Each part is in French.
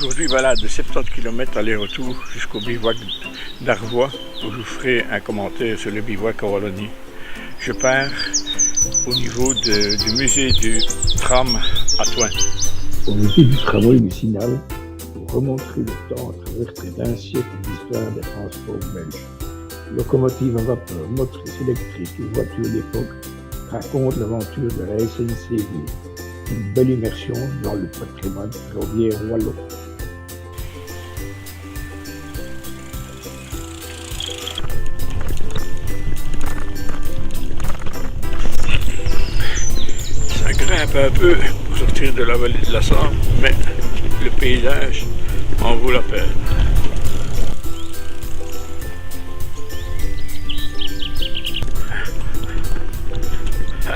Aujourd'hui, balade de 70 km aller-retour jusqu'au bivouac d'Arvois, où je vous ferai un commentaire sur le bivouac en Wallonie. Je pars au niveau du musée du tram à Thoin. Au musée du tramway du Signal, pour remontrer le temps à travers près d'un siècle d'histoire des transports belges. Locomotives à vapeur, motrices électriques et voitures d'époque racontent l'aventure de la SNCV. Une belle immersion dans le patrimoine ferroviaire wallon. Ça grimpe un peu pour sortir de la vallée de la Sambre, mais le paysage en vaut la peine.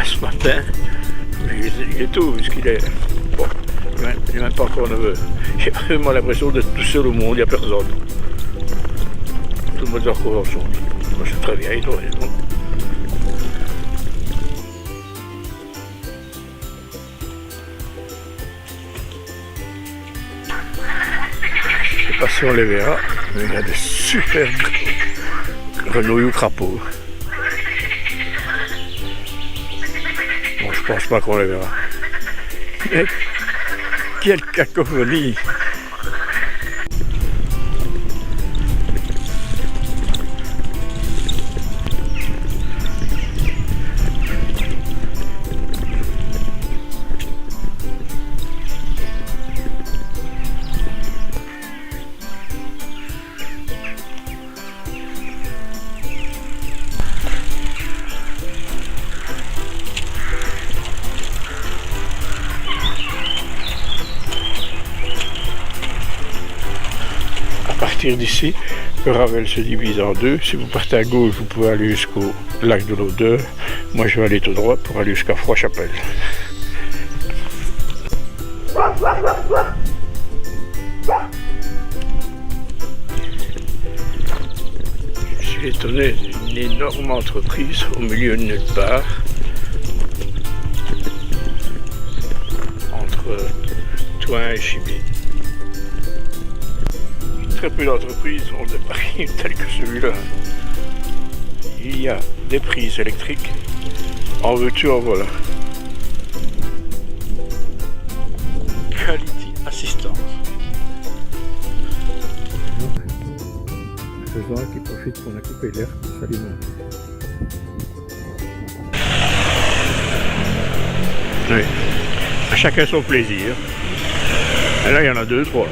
Ce matin, il est tôt puisqu'il est... Bon, il n'est même pas encore 9 h. J'ai vraiment l'impression d'être tout seul au monde, il n'y a personne. Tout le monde est encore ensemble. Moi c'est très bien, il doit être bon. Je ne sais pas si on les verra, mais il y a des super grenouilles ou crapauds. Bon, je pense pas qu'on les verra. Mais quelle cacophonie! À partir d'ici, le Ravel se divise en deux. Si vous partez à gauche, vous pouvez aller jusqu'au lac de l'Odeur. Moi, je vais aller tout droit pour aller jusqu'à Froidchapelle. Je suis étonné d'une énorme entreprise au milieu de nulle part. Entre Thoin et Chimay. Très peu d'entreprises ont des parkings tels que celui-là. Il y a des prises électriques. En veux-tu, en voilà. Quality assistance. Ce genre qui profite qu'on a coupé l'air pour s'alimenter. Oui. À chacun son plaisir. Et là, il y en a 2, 3.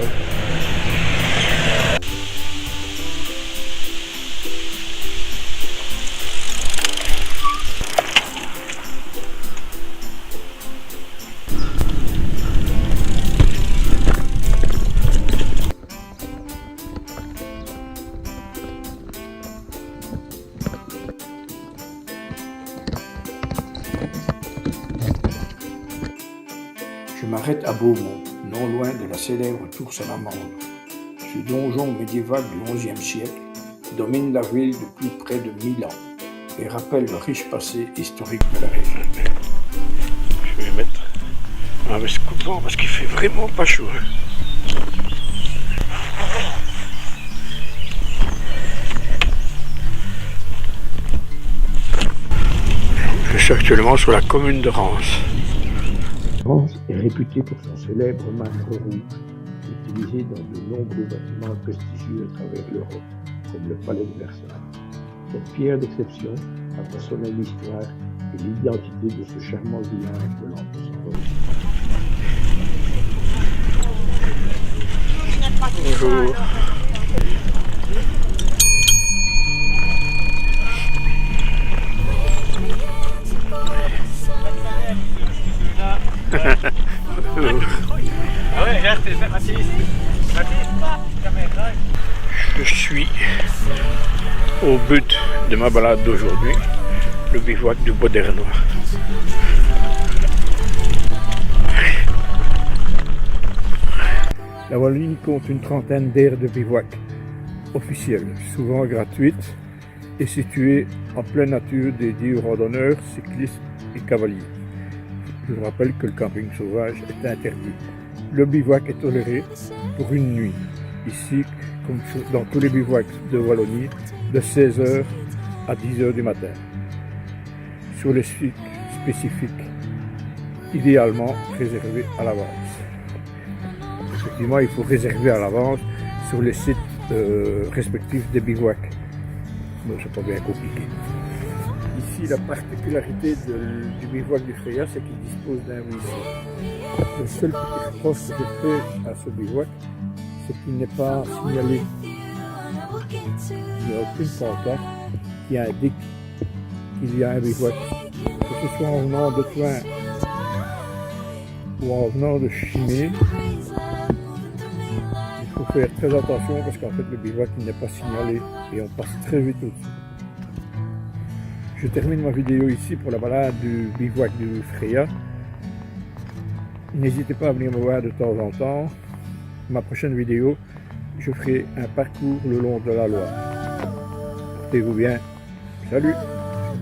Je m'arrête à Beaumont, non loin de la célèbre tour Salamandre. Ce donjon médiéval du XIe siècle domine la ville depuis près de 1000 ans et rappelle le riche passé historique de la région. Je vais mettre un veste coupant parce qu'il fait vraiment pas chaud. Je suis actuellement sur la commune de Reims. Reims est réputée pour son célèbre marbre rouge, utilisé dans de nombreux bâtiments prestigieux à travers l'Europe, comme le palais de Versailles. Cette pierre d'exception a façonné l'histoire et l'identité de ce charmant village de l'Anse. Bonjour. Je suis au but de ma balade d'aujourd'hui, le bivouac du Bois-d'Ernois. La Wallonie compte une trentaine d'aires de bivouac officielles, souvent gratuites et situées en pleine nature dédiées aux randonneurs, cyclistes et cavaliers. Je vous rappelle que le camping sauvage est interdit. Le bivouac est toléré pour une nuit. Ici, comme dans tous les bivouacs de Wallonie, de 16h à 10h du matin. Sur les sites spécifiques, idéalement réservés à l'avance. Effectivement, il faut réserver à l'avance sur les sites respectifs des bivouacs. Bon, c'est pas bien compliqué. Ici, la particularité du bivouac du Freya, c'est qu'il dispose d'un ruisseau. Le seul petit reproche que je fais à ce bivouac, c'est qu'il n'est pas signalé. Il n'y a aucune pancarte qui indique qu'il y a un bivouac. Que ce soit en venant de Toin ou en venant de Chimay, il faut faire très attention parce qu'en fait le bivouac n'est pas signalé et on passe très vite au-dessus. Je termine ma vidéo ici pour la balade du bivouac du Freya. N'hésitez pas à venir me voir de temps en temps. Ma prochaine vidéo, je ferai un parcours le long de la Loire. Portez-vous bien. Salut!